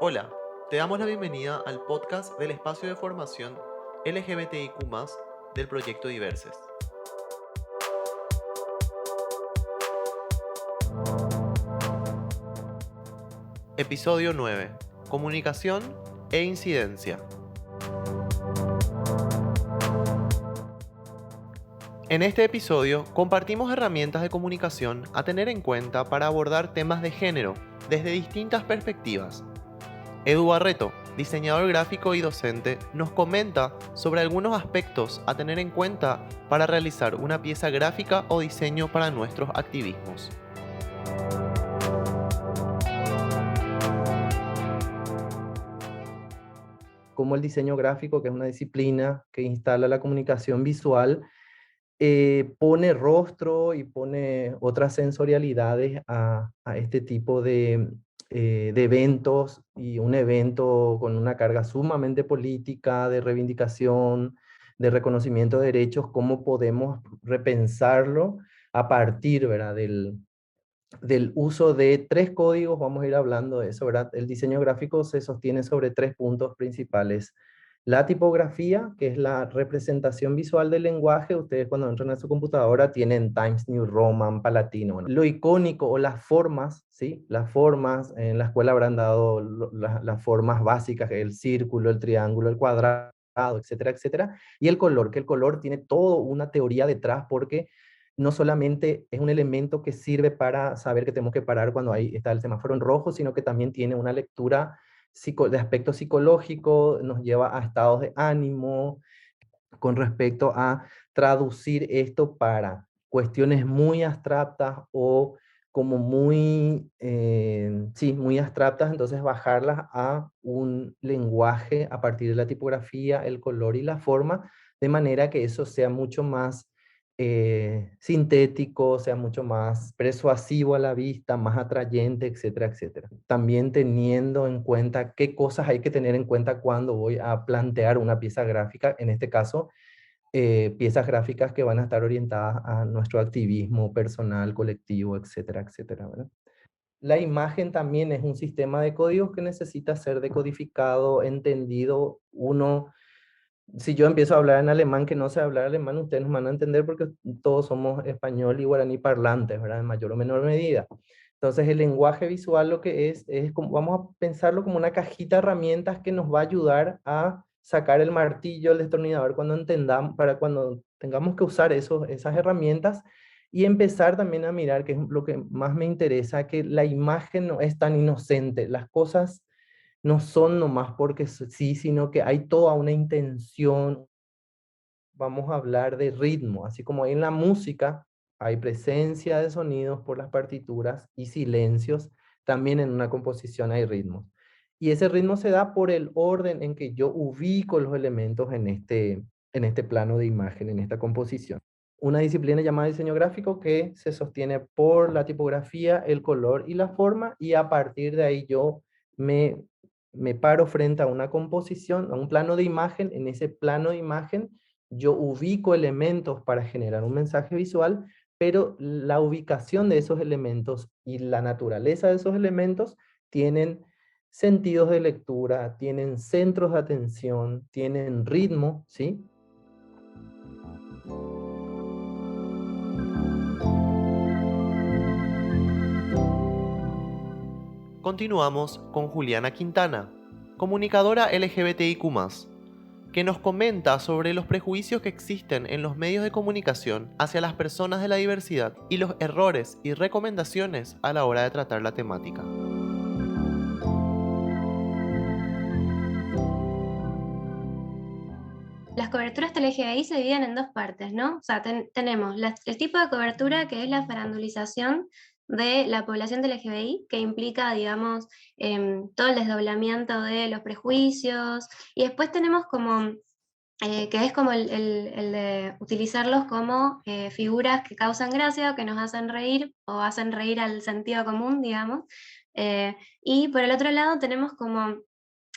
Hola, te damos la bienvenida al podcast del espacio de formación LGBTIQ+, del proyecto Diverses. Episodio 9. Comunicación e incidencia. En este episodio compartimos herramientas de comunicación a tener en cuenta para abordar temas de género desde distintas perspectivas. Edu Barreto, diseñador gráfico y docente, nos comenta sobre algunos aspectos a tener en cuenta para realizar una pieza gráfica o diseño para nuestros activismos. Como el diseño gráfico, que es una disciplina que instala la comunicación visual, pone rostro y pone otras sensorialidades a este tipo de eventos, y un evento con una carga sumamente política, de reivindicación, de reconocimiento de derechos. ¿Cómo podemos repensarlo a partir, ¿verdad?, del uso de tres códigos? Vamos a ir hablando de eso, ¿verdad? El diseño gráfico se sostiene sobre tres puntos principales. La tipografía, que es la representación visual del lenguaje. Ustedes cuando entran a su computadora tienen Times New Roman, Palatino. Bueno, lo icónico o las formas, ¿sí? Las formas, en la escuela habrán dado las formas básicas, que es el círculo, el triángulo, el cuadrado, etcétera, etcétera. Y el color, que el color tiene toda una teoría detrás, porque no solamente es un elemento que sirve para saber que tenemos que parar cuando ahí está el semáforo en rojo, sino que también tiene una lectura de aspecto psicológico, nos lleva a estados de ánimo, con respecto a traducir esto para cuestiones muy abstractas o como sí, muy abstractas. Entonces bajarlas a un lenguaje a partir de la tipografía, el color y la forma, de manera que eso sea mucho más sintético, sea mucho más persuasivo a la vista, más atrayente, etcétera, etcétera. También teniendo en cuenta qué cosas hay que tener en cuenta cuando voy a plantear una pieza gráfica, en este caso, piezas gráficas que van a estar orientadas a nuestro activismo personal, colectivo, etcétera, etcétera, ¿verdad? La imagen también es un sistema de códigos que necesita ser decodificado, entendido. Si yo empiezo a hablar en alemán, que no sé hablar alemán, ustedes nos van a entender, porque todos somos español y guaraní parlantes, ¿verdad? En mayor o menor medida. Entonces, el lenguaje visual lo que es como, vamos a pensarlo como una cajita de herramientas que nos va a ayudar a sacar el martillo, el destornillador, cuando entendamos, para cuando tengamos que usar esas herramientas, y empezar también a mirar, que es lo que más me interesa, que la imagen no es tan inocente. Las cosas no son nomás porque sí, sino que hay toda una intención. Vamos a hablar de ritmo, así como hay en la música, hay presencia de sonidos por las partituras y silencios, también en una composición hay ritmos. Y ese ritmo se da por el orden en que yo ubico los elementos en este plano de imagen, en esta composición. Una disciplina llamada diseño gráfico, que se sostiene por la tipografía, el color y la forma, y a partir de ahí yo me, me paro frente a una composición, a un plano de imagen. En ese plano de imagen yo ubico elementos para generar un mensaje visual, pero la ubicación de esos elementos y la naturaleza de esos elementos tienen sentidos de lectura, tienen centros de atención, tienen ritmo, ¿sí? Continuamos con Juliana Quintana, comunicadora LGBTIQ+, que nos comenta sobre los prejuicios que existen en los medios de comunicación hacia las personas de la diversidad y los errores y recomendaciones a la hora de tratar la temática. Las coberturas LGBTI se dividen en dos partes, ¿no? O sea, tenemos el tipo de cobertura, que es la farandulización de la población de LGBTI, que implica, digamos, todo el desdoblamiento de los prejuicios. Y después tenemos como, que es como el de utilizarlos como figuras que causan gracia o que nos hacen reír o hacen reír al sentido común, digamos. Y por el otro lado tenemos como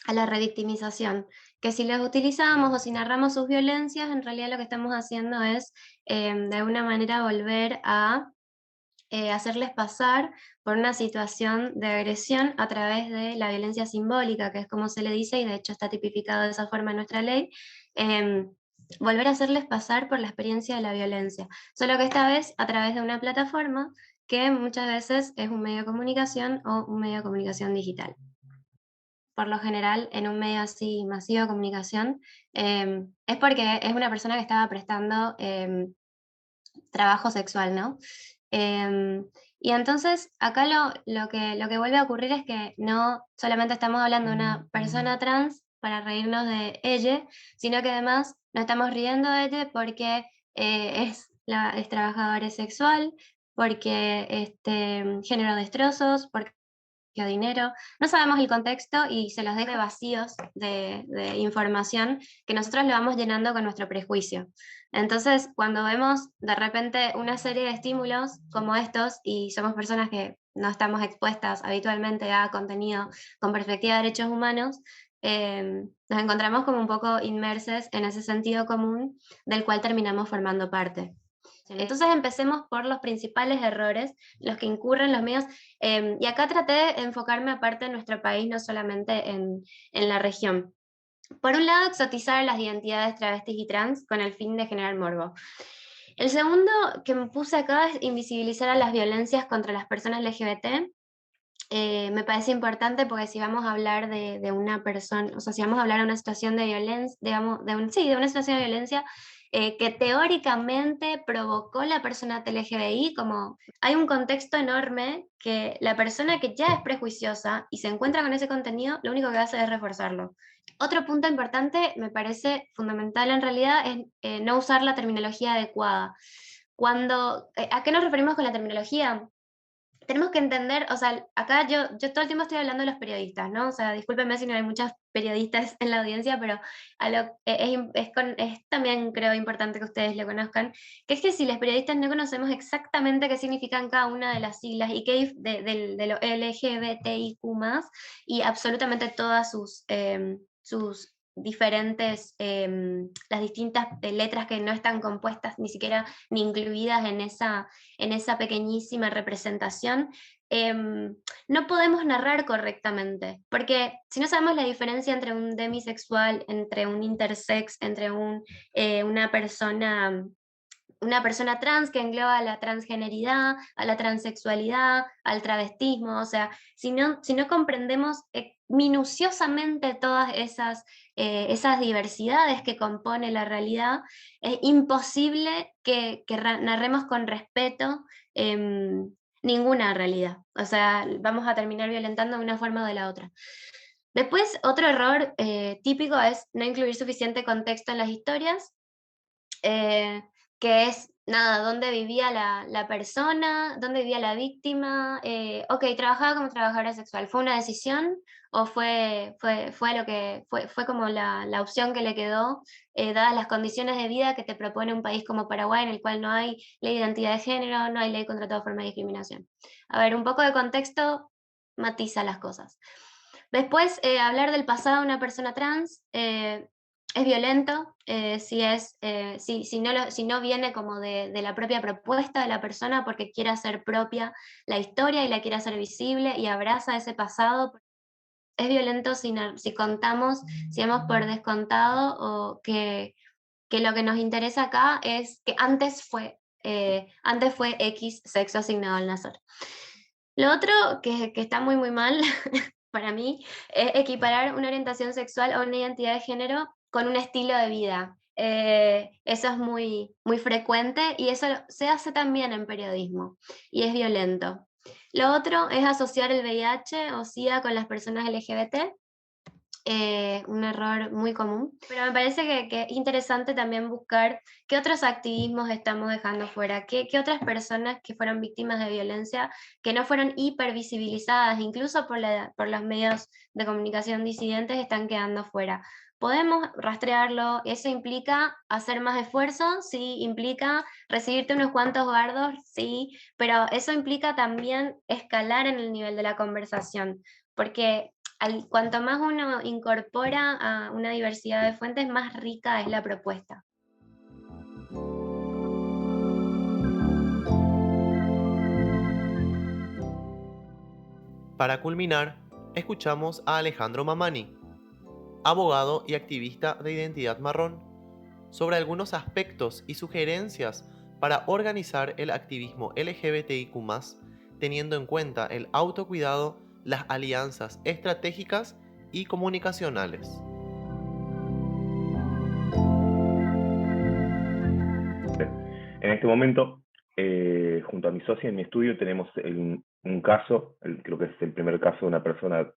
a la revictimización, que si los utilizamos o si narramos sus violencias, en realidad lo que estamos haciendo es, de alguna manera, volver a hacerles pasar por una situación de agresión a través de la violencia simbólica, que es como se le dice, y de hecho está tipificado de esa forma en nuestra ley, volver a hacerles pasar por la experiencia de la violencia, solo que esta vez a través de una plataforma que muchas veces es un medio de comunicación o un medio de comunicación digital. Por lo general, en un medio así masivo de comunicación, es porque es una persona que estaba prestando trabajo sexual, ¿no? Em, y entonces acá lo que vuelve a ocurrir es que no solamente estamos hablando de una persona trans para reírnos de ella, sino que además nos estamos riendo de ella porque es trabajadora sexual, porque género destrozos, porque dinero. No sabemos el contexto y se los deja vacíos de información que nosotros le vamos llenando con nuestro prejuicio. Entonces, cuando vemos de repente una serie de estímulos como estos y somos personas que no estamos expuestas habitualmente a contenido con perspectiva de derechos humanos, nos encontramos como un poco inmersos en ese sentido común del cual terminamos formando parte. Entonces empecemos por los principales errores, los que incurren los medios, y acá traté de enfocarme aparte en nuestro país, no solamente en la región. Por un lado, exotizar las identidades travestis y trans con el fin de generar morbo. El segundo que me puse acá es invisibilizar a las violencias contra las personas LGBT. Me parece importante porque si vamos a hablar de una persona, o sea, si vamos a hablar de una situación de violencia, digamos, de una situación de violencia que teóricamente provocó la persona LGBTI, como hay un contexto enorme que la persona que ya es prejuiciosa y se encuentra con ese contenido, lo único que hace es reforzarlo. Otro punto importante, me parece fundamental en realidad, es no usar la terminología adecuada. ¿A qué nos referimos con la terminología? Tenemos que entender, o sea, acá yo todo el tiempo estoy hablando de los periodistas, ¿no? O sea, discúlpenme si no hay muchos periodistas en la audiencia, pero es también creo importante que ustedes lo conozcan, que es que si los periodistas no conocemos exactamente qué significan cada una de las siglas y qué de lo LGBTIQ+, y absolutamente todas sus diferentes, las distintas letras que no están compuestas ni siquiera ni incluidas en esa pequeñísima representación, no podemos narrar correctamente, porque si no sabemos la diferencia entre un demisexual, entre un intersex, entre una persona trans que engloba a la transgeneridad, a la transexualidad, al travestismo, o sea, si no comprendemos minuciosamente todas esas diversidades que compone la realidad, es imposible que narremos con respeto ninguna realidad. O sea, vamos a terminar violentando de una forma o de la otra. Después, otro error típico es no incluir suficiente contexto en las historias, que es, nada, dónde vivía la persona, dónde vivía la víctima, ok, trabajaba como trabajadora sexual, ¿fue una decisión o fue como la opción que le quedó, dadas las condiciones de vida que te propone un país como Paraguay, en el cual no hay ley de identidad de género, no hay ley contra toda forma de discriminación? A ver, un poco de contexto matiza las cosas. Después, hablar del pasado de una persona trans, es violento, si no viene como de la propia propuesta de la persona porque quiere hacer propia la historia y la quiere hacer visible y abraza ese pasado. Es violento si contamos, si damos por descontado o que lo que nos interesa acá es que antes fue X sexo asignado al nacer. Lo otro que está muy muy mal para mí es equiparar una orientación sexual o una identidad de género con un estilo de vida. Eso es muy, muy frecuente y eso se hace también en periodismo y es violento. Lo otro es asociar el VIH o SIDA con las personas LGBT, un error muy común, pero me parece que es interesante también buscar qué otros activismos estamos dejando fuera, qué otras personas que fueron víctimas de violencia, que no fueron hipervisibilizadas, incluso por los medios de comunicación disidentes, están quedando fuera. Podemos rastrearlo, eso implica hacer más esfuerzo, sí, implica recibirte unos cuantos bardos, sí, pero eso implica también escalar en el nivel de la conversación, porque cuanto más uno incorpora a una diversidad de fuentes, más rica es la propuesta. Para culminar, escuchamos a Alejandro Mamani, abogado y activista de Identidad Marrón, sobre algunos aspectos y sugerencias para organizar el activismo LGBTIQ+, teniendo en cuenta el autocuidado, las alianzas estratégicas y comunicacionales. En este momento, junto a mi socia en mi estudio, tenemos un caso, creo que es el primer caso de una persona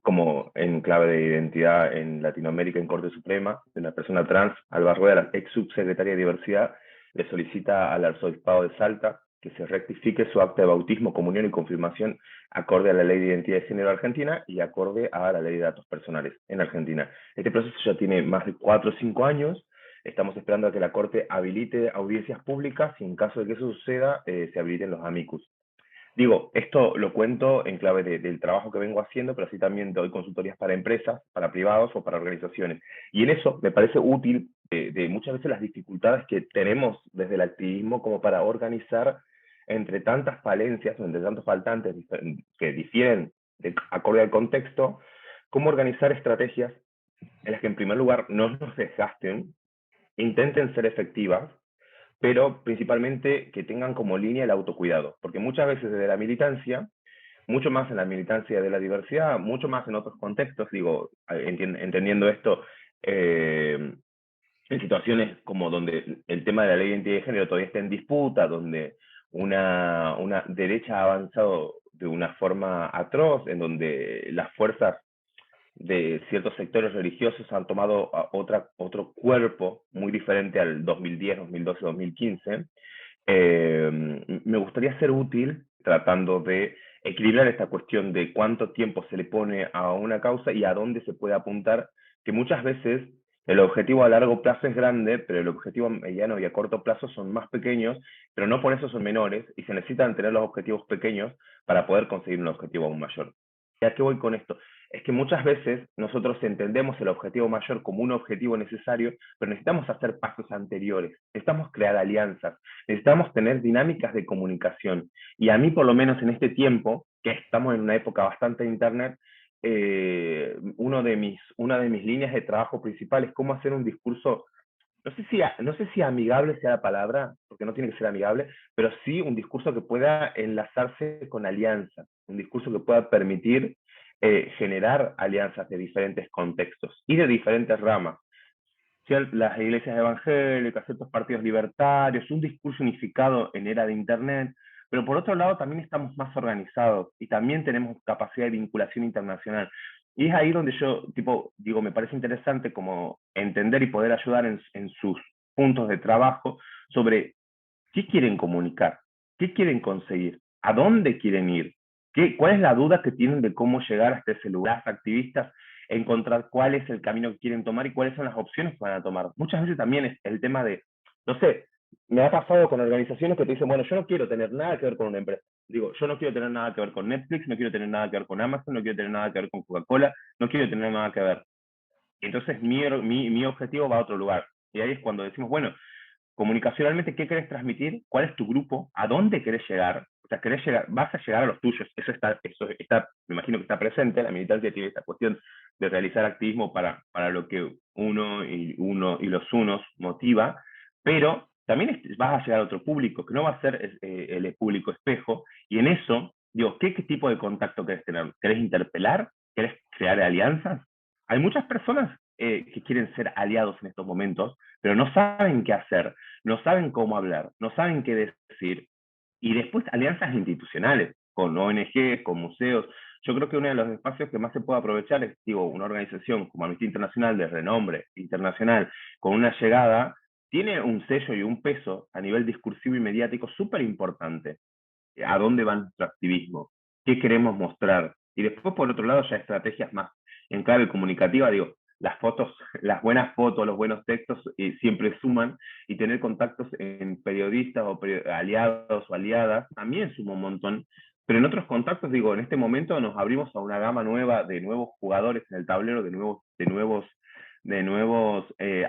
como en clave de identidad en Latinoamérica en Corte Suprema, de una persona trans. Alba Rueda, la ex subsecretaria de Diversidad, le solicita al Arzobispado de Salta que se rectifique su acta de bautismo, comunión y confirmación acorde a la Ley de Identidad de Género Argentina y acorde a la Ley de Datos Personales en Argentina. Este proceso ya tiene más de 4 o 5 años. Estamos esperando a que la Corte habilite audiencias públicas y en caso de que eso suceda, se habiliten los amicus. Digo, esto lo cuento en clave del trabajo que vengo haciendo, pero así también doy consultorías para empresas, para privados o para organizaciones. Y en eso me parece útil de muchas veces las dificultades que tenemos desde el activismo como para organizar entre tantas falencias o entre tantos faltantes que difieren acorde al contexto, cómo organizar estrategias en las que en primer lugar no nos desgasten, intenten ser efectivas, pero principalmente que tengan como línea el autocuidado, porque muchas veces desde la militancia, mucho más en la militancia de la diversidad, mucho más en otros contextos, digo, entendiendo esto, en situaciones como donde el tema de la ley de identidad de género todavía está en disputa, donde una derecha ha avanzado de una forma atroz, en donde las fuerzas de ciertos sectores religiosos han tomado otro cuerpo muy diferente al 2010, 2012, 2015, me gustaría ser útil tratando de equilibrar esta cuestión de cuánto tiempo se le pone a una causa y a dónde se puede apuntar, que muchas veces el objetivo a largo plazo es grande, pero el objetivo a mediano y a corto plazo son más pequeños, pero no por eso son menores, y se necesitan tener los objetivos pequeños para poder conseguir un objetivo aún mayor. ¿Y a qué voy con esto? Es que muchas veces nosotros entendemos el objetivo mayor como un objetivo necesario, pero necesitamos hacer pasos anteriores, necesitamos crear alianzas, necesitamos tener dinámicas de comunicación. Y a mí, por lo menos en este tiempo, que estamos en una época bastante de Internet, una de mis líneas de trabajo principales es cómo hacer un discurso, no sé si amigable sea la palabra, porque no tiene que ser amigable, pero sí un discurso que pueda enlazarse con alianzas, un discurso que pueda permitir generar alianzas de diferentes contextos y de diferentes ramas. Las iglesias evangélicas, ciertos partidos libertarios, un discurso unificado en era de Internet, pero por otro lado también estamos más organizados y también tenemos capacidad de vinculación internacional. Y es ahí donde yo, digo, me parece interesante como entender y poder ayudar en sus puntos de trabajo sobre qué quieren comunicar, qué quieren conseguir, a dónde quieren ir, cuál es la duda que tienen de cómo llegar hasta ese lugar. Las activistas encontrar cuál es el camino que quieren tomar y cuáles son las opciones que van a tomar. Muchas veces también es el tema de, no sé, me ha pasado con organizaciones que te dicen, bueno, yo no quiero tener nada que ver con una empresa. Digo, yo no quiero tener nada que ver con Netflix, no quiero tener nada que ver con Amazon, no quiero tener nada que ver con Coca-Cola, no quiero tener nada que ver. Y entonces mi objetivo va a otro lugar. Y ahí es cuando decimos, bueno, comunicacionalmente, ¿qué querés transmitir? ¿Cuál es tu grupo? ¿A dónde querés llegar? O sea, querés llegar, vas a llegar a los tuyos. Eso está, me imagino que está presente. La militancia tiene esta cuestión de realizar activismo para lo que uno y los unos motiva, pero también vas a llegar a otro público, que no va a ser el público espejo, y en eso, digo, ¿qué tipo de contacto querés tener? ¿Querés interpelar? ¿Querés crear alianzas? Hay muchas personas que quieren ser aliados en estos momentos, pero no saben qué hacer, no saben cómo hablar, no saben qué decir. Y después alianzas institucionales, con ONG, con museos. Yo creo que uno de los espacios que más se puede aprovechar es, digo, una organización como Amnistía Internacional de renombre internacional, con una llegada, tiene un sello y un peso a nivel discursivo y mediático súper importante. ¿A dónde va nuestro activismo? ¿Qué queremos mostrar? Y después, por otro lado, ya estrategias más en clave comunicativa, digo, las fotos, las buenas fotos, los buenos textos siempre suman, y tener contactos en periodistas o aliados o aliadas también suma un montón. Pero en otros contactos, digo, en este momento nos abrimos a una gama nueva de nuevos jugadores en el tablero, de nuevos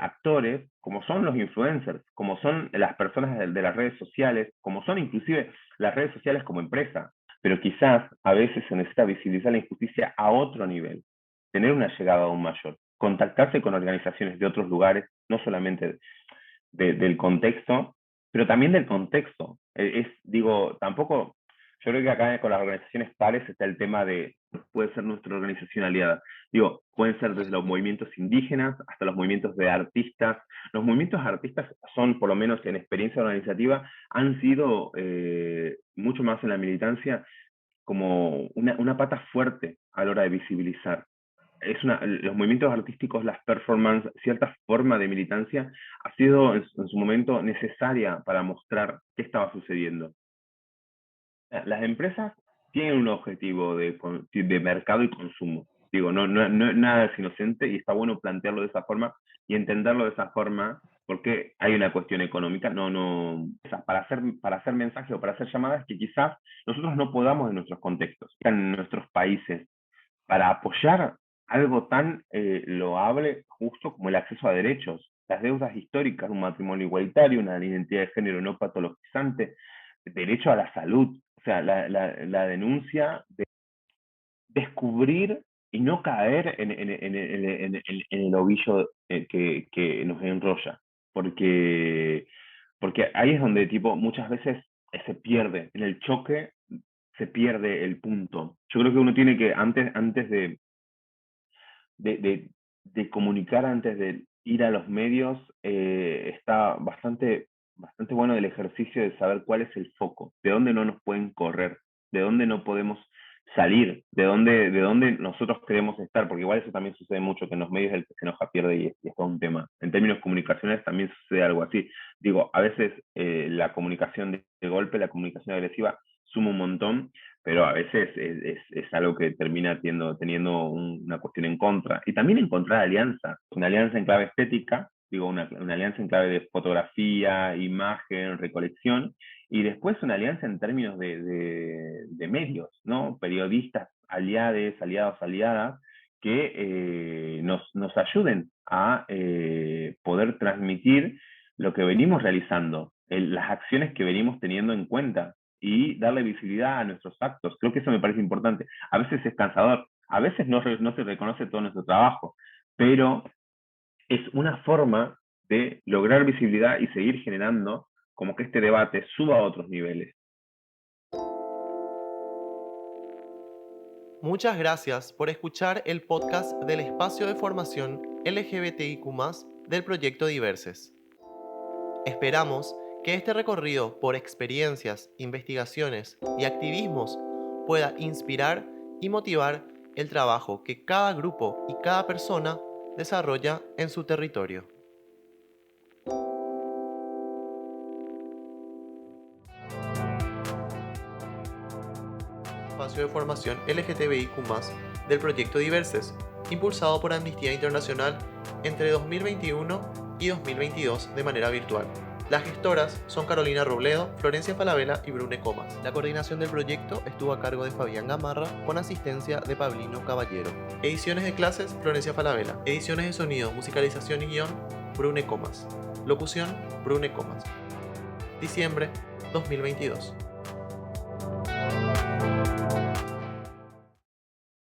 actores, como son los influencers, como son las personas de las redes sociales, como son inclusive las redes sociales como empresa. pero quizás a veces se necesita visibilizar la injusticia a otro nivel, tener una llegada aún mayor, contactarse con organizaciones de otros lugares, no solamente del contexto, pero también del contexto. Digo, tampoco, yo creo que acá con las organizaciones pares está el tema de, puede ser nuestra organización aliada. Digo, pueden ser desde los movimientos indígenas hasta los movimientos de artistas. Los movimientos artistas son, por lo menos en experiencia organizativa, han sido mucho más en la militancia como una pata fuerte a la hora de visibilizar. Los movimientos artísticos, las performances, cierta forma de militancia ha sido en su momento necesaria para mostrar qué estaba sucediendo. Las empresas tienen un objetivo de mercado y consumo. Digo, nada es inocente y está bueno plantearlo de esa forma y entenderlo de esa forma porque hay una cuestión económica. Para hacer mensajes o para hacer llamadas que quizás nosotros no podamos en nuestros contextos, en nuestros países, para apoyar algo tan loable, justo como el acceso a derechos, las deudas históricas, un matrimonio igualitario, una identidad de género no patologizante, derecho a la salud, o sea, la denuncia de descubrir y no caer en el ovillo que nos enrolla, porque ahí es donde tipo muchas veces se pierde, en el choque se pierde el punto. Yo creo que uno tiene que, antes de comunicar, antes de ir a los medios, está bastante bueno el ejercicio de saber cuál es el foco, de dónde no nos pueden correr, de dónde no podemos salir, de dónde nosotros queremos estar, porque igual eso también sucede mucho, que en los medios el que se enoja pierde y es todo un tema. En términos comunicacionales también sucede algo así. Digo, a veces la comunicación de golpe, la comunicación agresiva, suma un montón, pero a veces es algo que termina teniendo una cuestión en contra. Y también encontrar alianzas, una alianza en clave estética, digo, una alianza en clave de fotografía, imagen, recolección, y después una alianza en términos de medios, ¿no? Periodistas, aliados, aliadas, que nos ayuden a poder transmitir lo que venimos realizando, las acciones que venimos teniendo en cuenta y darle visibilidad a nuestros actos. Creo que eso me parece importante. A veces es cansador, a veces no se reconoce todo nuestro trabajo, pero es una forma de lograr visibilidad y seguir generando como que este debate suba a otros niveles. Muchas gracias por escuchar el podcast del espacio de formación LGBTIQ+, del proyecto Diverses. Esperamos que este recorrido por experiencias, investigaciones y activismos pueda inspirar y motivar el trabajo que cada grupo y cada persona desarrolla en su territorio. Espacio de formación LGTBIQ+, del proyecto Diverses, impulsado por Amnistía Internacional entre 2021 y 2022 de manera virtual. Las gestoras son Carolina Robledo, Florencia Falabella y Brune Comas. La coordinación del proyecto estuvo a cargo de Fabián Gamarra, con asistencia de Pablino Caballero. Ediciones de clases, Florencia Falabella. Ediciones de sonido, musicalización y guión, Brune Comas. Locución, Brune Comas. Diciembre 2022.